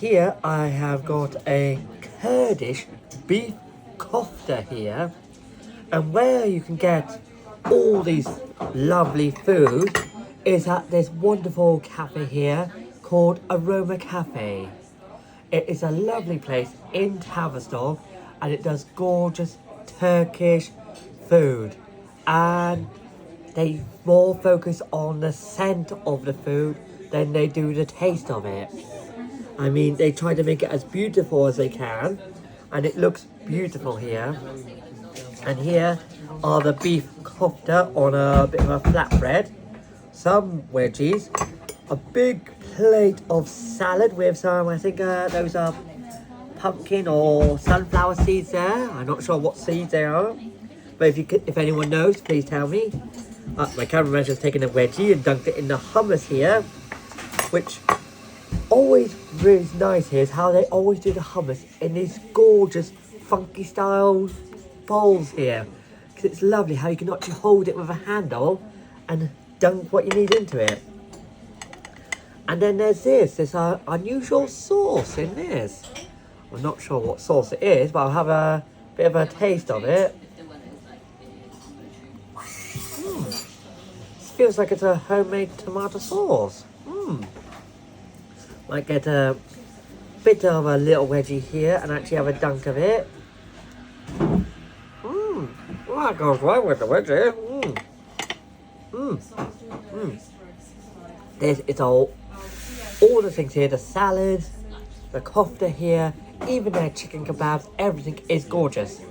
here I have got a Kurdish beef kofta here, and where you can get all these lovely food is at this wonderful cafe here called Aroma Cafe. It is a lovely place in Tavistock, and it does gorgeous Turkish food, and they more focus on the scent of the food than they do the taste of it. I mean, they try to make it as beautiful as they can, and it looks beautiful here. And here are the beef kofta on a bit of a flatbread, some wedgies, a big plate of salad with some, I think those are pumpkin or sunflower seeds there. I'm not sure what seeds they are, but if anyone knows, please tell me. My cameraman has taken a wedgie and dunked it in the hummus here, which always really nice here is how they always do the hummus in these gorgeous funky style bowls here, because it's lovely how you can actually hold it with a handle and dunk what you need into it. And then there's this unusual sauce in this. I'm not sure what sauce it is, but I'll have a bit of a taste of it. This feels like it's a homemade tomato sauce. Might get a bit of a little wedgie here and actually have a dunk of it. Well, that goes right with the wedgie. It's all the things here, the salad, the kofta here, even their chicken kebabs, everything is gorgeous.